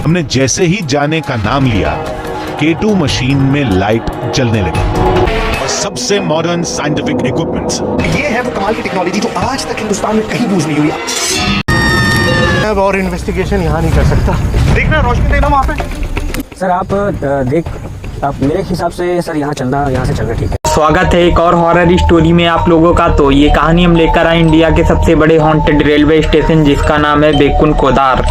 हमने जैसे ही जाने का नाम लिया, K2 मशीन में लाइट जलने लगी और सबसे मॉडर्न साइंटिफिक इक्विपमेंट्स। ये है वो कमाल की टेक्नोलॉजी जो आज तक हिंदुस्तान में कहीं यूज नहीं हुई। अब और इन्वेस्टिगेशन यहाँ नहीं कर सकता। देखना रोशनी देना वहाँ पे। सर आप मेरे हिसाब से सर यहाँ से चलना ठीक है। स्वागत है एक और हॉरर स्टोरी में आप लोगों का। तो ये कहानी हम लेकर आए इंडिया के सबसे बड़े हॉन्टेड रेलवे स्टेशन जिसका नाम है बेकुन कोदार,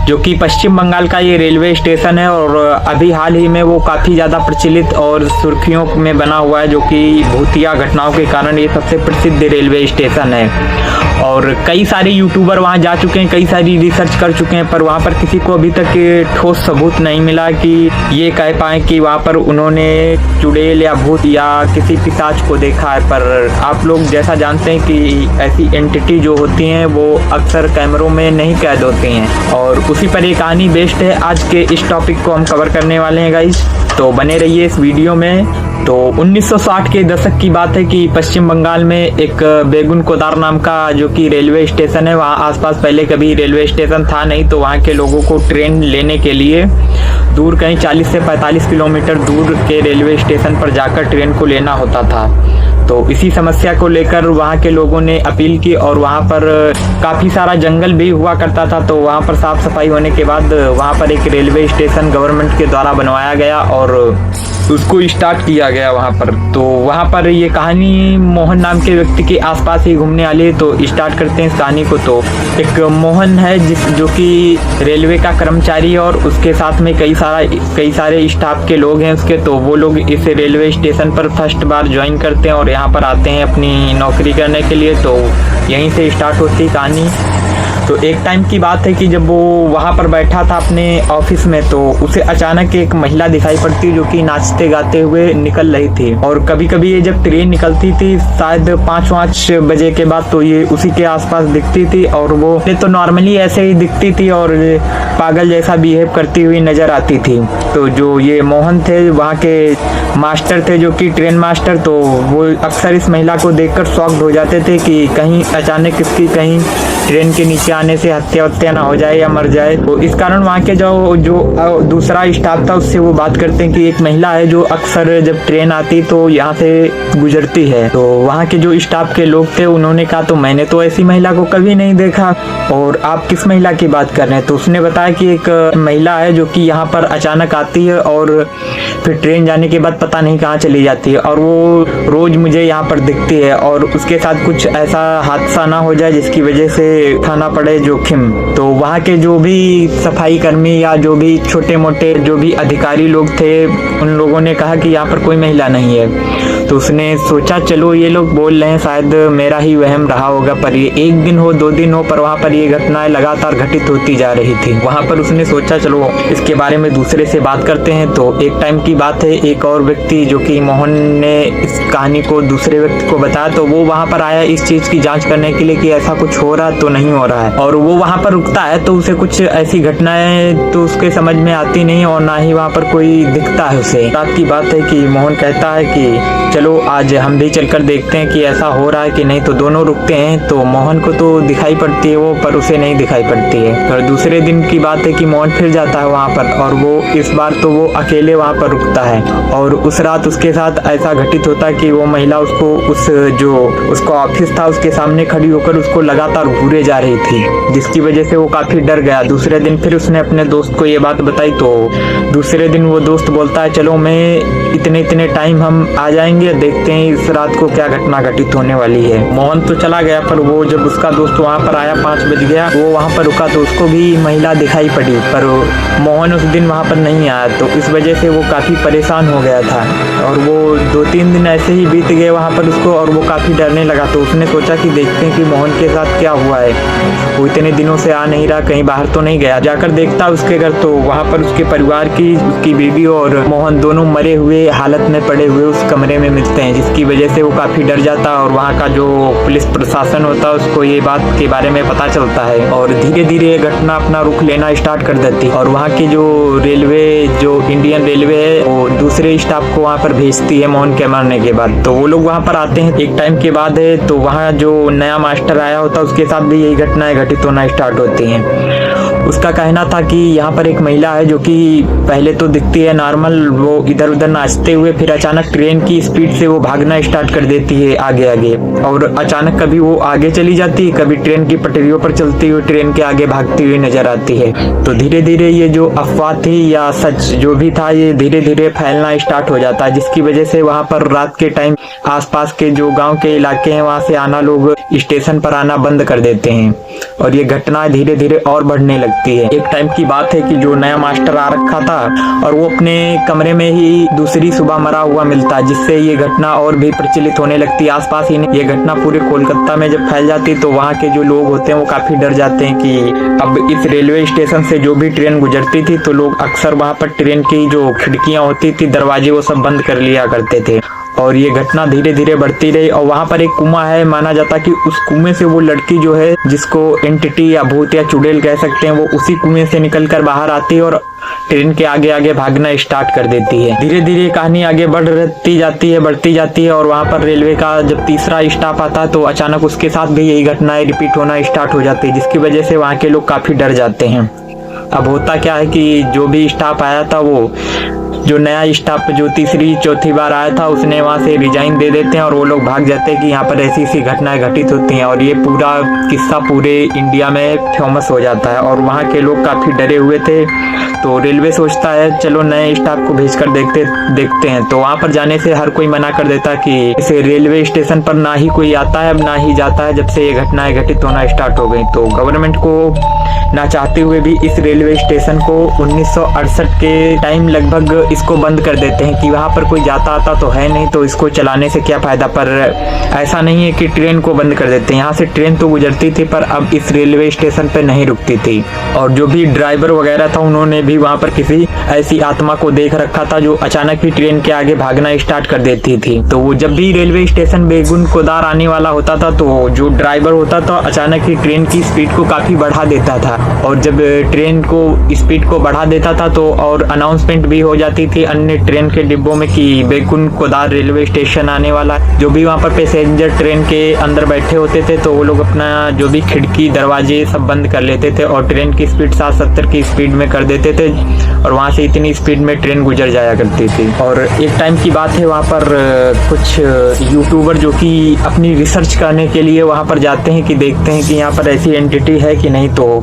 जो कि पश्चिम बंगाल का ये रेलवे स्टेशन है और अभी हाल ही में वो काफ़ी ज़्यादा प्रचलित और सुर्खियों में बना हुआ है, जो कि भूतिया घटनाओं के कारण ये सबसे प्रसिद्ध रेलवे स्टेशन है। और कई सारे यूट्यूबर वहाँ जा चुके हैं, कई सारी रिसर्च कर चुके हैं, पर वहाँ पर किसी को अभी तक ठोस सबूत नहीं मिला कि ये कह पाएँ कि वहाँ पर उन्होंने चुड़ैल या भूत या किसी पिशाच को देखा है। पर आप लोग जैसा जानते हैं कि ऐसी एंटिटी जो होती हैं वो अक्सर कैमरों में नहीं कैद होती हैं, और उसी पर ये कहानी बेस्ड है। आज के इस टॉपिक को हम कवर करने वाले हैं गाइस, तो बने रहिए इस वीडियो में। तो 1960 के दशक की बात है कि पश्चिम बंगाल में एक बेगुन कोदार नाम का जो कि रेलवे स्टेशन है, वहाँ आसपास पहले कभी रेलवे स्टेशन था नहीं, तो वहाँ के लोगों को ट्रेन लेने के लिए दूर कहीं 40 से 45 किलोमीटर दूर के रेलवे स्टेशन पर जाकर ट्रेन को लेना होता था। तो इसी समस्या को लेकर वहाँ के लोगों ने अपील की और वहाँ पर काफ़ी सारा जंगल भी हुआ करता था, तो वहाँ पर साफ सफाई होने के बाद वहाँ पर एक रेलवे स्टेशन गवर्नमेंट के द्वारा बनवाया गया और उसको स्टार्ट किया गया वहाँ पर। तो वहाँ पर ये कहानी मोहन नाम के व्यक्ति के आसपास ही घूमने वाली है, तो स्टार्ट करते हैं इस कहानी को। तो एक मोहन है जो कि रेलवे का कर्मचारी है और उसके साथ में कई सारे स्टाफ के लोग हैं उसके। तो वो लोग इस रेलवे स्टेशन पर फर्स्ट बार ज्वाइन करते हैं और यहाँ पर आते हैं अपनी नौकरी करने के लिए, तो यहीं से स्टार्ट होती है कहानी। तो एक टाइम की बात है कि जब वो वहाँ पर बैठा था अपने ऑफिस में, तो उसे अचानक एक महिला दिखाई पड़ती जो कि नाचते गाते हुए निकल रही थी। और कभी कभी ये जब ट्रेन निकलती थी शायद 5 बजे के बाद, तो ये उसी के आसपास दिखती थी और वो तो नॉर्मली ऐसे ही दिखती थी और पागल जैसा बिहेव करती हुई नजर आती थी। तो जो ये मोहन थे वहाँ के मास्टर थे जो कि ट्रेन मास्टर, तो वो अक्सर इस महिला को देखकर शॉक्ड हो जाते थे कि कहीं अचानक इसकी कहीं ट्रेन के नीचे आने से हत्या ना हो जाए या मर जाए। तो इस कारण वहाँ के जो दूसरा स्टाफ था उससे वो बात करते हैं कि एक महिला है जो अक्सर जब ट्रेन आती तो यहाँ से गुजरती है। तो वहाँ के जो स्टाफ के लोग थे उन्होंने कहा तो मैंने तो ऐसी महिला को कभी नहीं देखा, और आप किस महिला की बात कर रहे हैं? तो उसने बताया कि एक महिला है जो कि यहाँ पर अचानक आती है और फिर ट्रेन जाने के बाद पता नहीं कहाँ चली जाती है, और वो रोज मुझे यहाँ पर दिखती है और उसके साथ कुछ ऐसा हादसा ना हो जाए जिसकी वजह से उठाना पड़े जोखिम। तो वहाँ के जो भी सफाई कर्मी या जो भी छोटे मोटे जो भी अधिकारी लोग थे उन लोगों ने कहा कि यहाँ पर कोई महिला नहीं है। तो उसने सोचा चलो ये लोग बोल रहे हैं शायद मेरा ही वहम रहा होगा, पर ये 1 दिन हो 2 दिन हो पर वहाँ पर ये घटनाएं लगातार घटित होती जा रही थी। वहाँ पर उसने सोचा चलो इसके बारे में दूसरे से बात करते हैं। तो एक टाइम की बात है, एक और व्यक्ति जो कि मोहन ने इस कहानी को दूसरे व्यक्ति को बताया, तो वो वहाँ पर आया इस चीज की जांच करने के लिए कि ऐसा कुछ हो रहा तो नहीं हो रहा है। और वो वहाँ पर रुकता है तो उसे कुछ ऐसी घटनाएं तो उसके समझ में आती नहीं और ना ही वहाँ पर कोई दिखता है उसे। रात की बात है कि मोहन कहता है कि चलो आज हम भी चलकर देखते हैं कि ऐसा हो रहा है कि नहीं। तो दोनों रुकते हैं, तो मोहन को तो दिखाई पड़ती है वो, पर उसे नहीं दिखाई पड़ती है। और दूसरे दिन की बात है कि मोहन फिर जाता है वहाँ पर और वो इस बार तो वो अकेले वहाँ पर रुकता है। और उस रात उसके साथ ऐसा घटित होता है कि वो महिला उसको उसका ऑफिस था उसके सामने खड़ी होकर उसको लगातार घूरे जा रही थी, जिसकी वजह से वो काफी डर गया। दूसरे दिन फिर उसने अपने दोस्त को ये बात बताई, तो दूसरे दिन वो दोस्त बोलता है चलो मैं इतने टाइम हम आ जाएंगे, देखते हैं इस रात को क्या घटना घटित होने वाली है। मोहन तो चला गया, पर वो जब उसका दोस्त वहाँ पर आया 5 बज गया, वो वहाँ पर रुका तो उसको भी महिला दिखाई पड़ी, पर मोहन उस दिन वहाँ पर नहीं आया। तो इस वजह से वो काफी परेशान हो गया था और वो 2-3 दिन ऐसे ही बीत गए वहाँ पर उसको, और वो काफी डरने लगा। तो उसने सोचा कि देखते हैं कि मोहन के साथ क्या हुआ है, वो इतने दिनों से आ नहीं रहा, कहीं बाहर तो नहीं गया। जाकर देखता उसके घर, तो वहाँ पर उसके परिवार की उसकी बीवी और मोहन दोनों मरे हुए हालत में पड़े हुए उस कमरे में मिलते हैं, जिसकी वजह से वो काफी डर जाता है। और वहाँ का जो पुलिस प्रशासन होता है उसको ये बात के बारे में पता चलता है और धीरे धीरे ये घटना अपना रुख लेना स्टार्ट कर देती है। और वहाँ की जो इंडियन रेलवे है वो दूसरे स्टाफ को वहाँ पर भेजती है मोहन के मरने के बाद। तो वो लोग वहाँ पर आते हैं एक टाइम के बाद है, तो वहाँ जो नया मास्टर आया होता है उसके साथ भी यही घटनाएं घटित होना स्टार्ट होती हैं। उसका कहना था कि यहाँ पर एक महिला है जो कि पहले तो दिखती है नॉर्मल, वो इधर उधर नाचते हुए, फिर अचानक ट्रेन की स्पीड से वो भागना स्टार्ट कर देती है आगे आगे, और अचानक कभी वो आगे चली जाती है, कभी ट्रेन की पटरियों पर चलती हुई ट्रेन के आगे भागती हुई नजर आती है। तो धीरे धीरे ये जो अफवाह थी या सच जो भी था, ये धीरे धीरे फैलना स्टार्ट हो जाता है, जिसकी वजह से वहाँ पर रात के टाइम आसपास के जो गांव के इलाके हैं वहाँ से आना, लोग स्टेशन पर आना बंद कर देते हैं और ये घटना धीरे धीरे और बढ़ने लगती है। एक टाइम की बात है कि जो नया मास्टर आ रखा था और वो अपने कमरे में ही दूसरी सुबह मरा हुआ मिलता, जिससे ये घटना और भी प्रचलित होने लगती। आसपास ही ये घटना पूरे कोलकाता में जब फैल जाती तो वहाँ के जो लोग होते हैं वो काफी डर जाते हैं कि अब इस रेलवे स्टेशन से जो भी ट्रेन गुजरती थी तो लोग अक्सर वहाँ पर ट्रेन की जो खिड़कियां होती थी, दरवाजे, वो सब बंद कर लिया करते थे। और ये घटना धीरे धीरे बढ़ती रही और वहाँ पर एक कुआं है, माना जाता कि उस कुएं से वो लड़की जो है, जिसको एंटिटी या भूत या चुड़ैल कह सकते हैं, वो उसी कुएं से निकलकर बाहर आती है और ट्रेन के आगे आगे भागना स्टार्ट कर देती है। धीरे धीरे कहानी आगे बढ़ती जाती है और वहाँ पर रेलवे का जब तीसरा स्टॉप आता है तो अचानक उसके साथ भी यही घटनाएं रिपीट होना स्टार्ट हो जाती है, जिसकी वजह से वहाँ के लोग काफी डर जाते हैं। अब होता क्या है कि जो भी स्टाफ आया था, वो जो नया स्टाफ जो तीसरी चौथी बार आया था, उसने वहाँ से रिजाइन दे देते हैं और वो लोग भाग जाते हैं कि यहाँ पर ऐसी ऐसी घटनाएं घटित होती हैं, और ये पूरा किस्सा पूरे इंडिया में फेमस हो जाता है और वहाँ के लोग काफी डरे हुए थे। तो रेलवे सोचता है चलो नए स्टाफ को भेजकर देखते हैं। तो वहाँ पर जाने से हर कोई मना कर देता कि इस रेलवे स्टेशन पर ना ही कोई आता है, अब ना ही जाता है, जब से ये घटनाएं घटित होना स्टार्ट हो गई। तो गवर्नमेंट को ना चाहते हुए भी इस रेलवे स्टेशन को 1968 के टाइम लगभग इसको बंद कर देते हैं कि वहाँ पर कोई जाता आता तो है नहीं, तो इसको चलाने से क्या फायदा। पर ऐसा नहीं है कि ट्रेन को बंद कर देते हैं, यहाँ से ट्रेन तो गुजरती थी पर अब इस रेलवे स्टेशन पर नहीं रुकती थी। और जो भी ड्राइवर वगैरह था, उन्होंने भी वहाँ पर किसी ऐसी आत्मा को देख रखा था जो अचानक ही ट्रेन के आगे भागना स्टार्ट कर देती थी। तो वो जब भी रेलवे स्टेशन बेगुन कोदार आने वाला होता था तो जो ड्राइवर होता था अचानक ही ट्रेन की स्पीड को काफी बढ़ा देता था, और जब ट्रेन को स्पीड को बढ़ा देता था तो और अनाउंसमेंट भी हो जाती थी अन्य ट्रेन के डिब्बों में कि बेगुन कोदार रेलवे स्टेशन आने वाला। जो भी वहाँ पर पैसेंजर ट्रेन के अंदर बैठे होते थे तो वो लोग अपना जो भी खिड़की दरवाजे सब बंद कर लेते थे और ट्रेन की स्पीड 60-70 की स्पीड में कर देते थे, और वहाँ से इतनी स्पीड में ट्रेन गुजर जाया करती थी। और एक टाइम की बात है, वहाँ पर कुछ यूट्यूबर जो कि अपनी रिसर्च करने के लिए वहाँ पर जाते हैं कि देखते हैं कि यहाँ पर ऐसी एंटिटी है कि नहीं। तो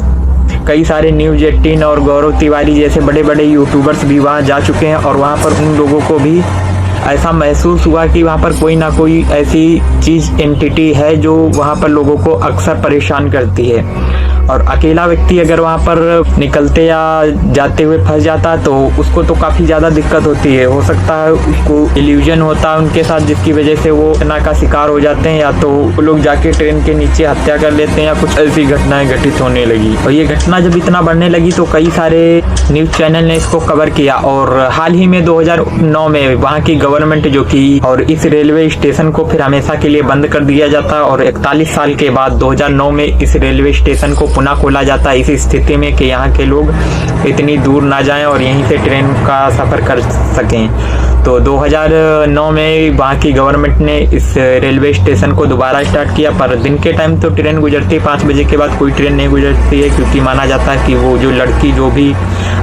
कई सारे न्यूज़ 18 और गौरव तिवारी जैसे बड़े बड़े यूट्यूबर्स भी वहाँ जा चुके हैं, और वहाँ पर उन लोगों को भी ऐसा महसूस हुआ कि वहाँ पर कोई ना कोई ऐसी चीज़ एंटिटी है जो वहाँ पर लोगों को अक्सर परेशान करती है। और अकेला व्यक्ति अगर वहाँ पर निकलते या जाते हुए फंस जाता है तो उसको तो काफ़ी ज़्यादा दिक्कत होती है। हो सकता है उसको इल्यूजन होता है उनके साथ, जिसकी वजह से वो घटना का शिकार हो जाते हैं, या तो वो लोग जाके ट्रेन के नीचे हत्या कर लेते हैं, या कुछ ऐसी घटनाएं घटित होने लगी। और ये घटना जब इतना बढ़ने लगी तो कई सारे न्यूज़ चैनल ने इसको कवर किया, और हाल ही में 2009 में वहाँ की गवर्नमेंट जो कि और इस रेलवे स्टेशन को फिर हमेशा के लिए बंद कर दिया जाता है, और 41 साल के बाद 2009 में इस रेलवे स्टेशन को पुनः खोला जाता है, इस स्थिति में कि यहाँ के लोग इतनी दूर ना जाएं और यहीं से ट्रेन का सफ़र कर सकें। तो 2009 में वहाँ की गवर्नमेंट ने इस रेलवे स्टेशन को दोबारा स्टार्ट किया, पर दिन के टाइम तो ट्रेन गुजरती है, 5 बजे के बाद कोई ट्रेन नहीं गुजरती है, क्योंकि माना जाता है कि वो जो लड़की जो भी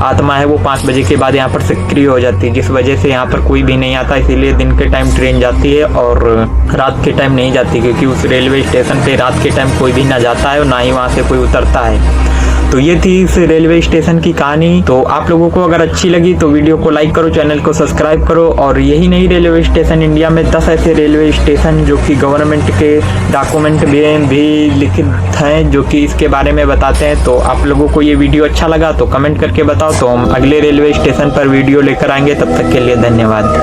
आत्मा है वो 5 बजे के बाद यहाँ पर सक्रिय हो जाती है, जिस वजह से यहाँ पर कोई भी नहीं आता। इसीलिए दिन के टाइम ट्रेन जाती है और रात के टाइम नहीं जाती, क्योंकि उस रेलवे स्टेशन पे रात के टाइम कोई भी ना जाता है और ना ही वहाँ से कोई उतरता है। तो ये थी इस रेलवे स्टेशन की कहानी। तो आप लोगों को अगर अच्छी लगी तो वीडियो को लाइक करो, चैनल को सब्सक्राइब करो। और यही नहीं रेलवे स्टेशन, इंडिया में 10 ऐसे रेलवे स्टेशन जो कि गवर्नमेंट के डॉक्यूमेंट में भी लिखित हैं जो कि इसके बारे में बताते हैं। तो आप लोगों को ये वीडियो अच्छा लगा तो कमेंट करके बताओ, तो हम अगले रेलवे स्टेशन पर वीडियो लेकर आएंगे। तब तक के लिए धन्यवाद।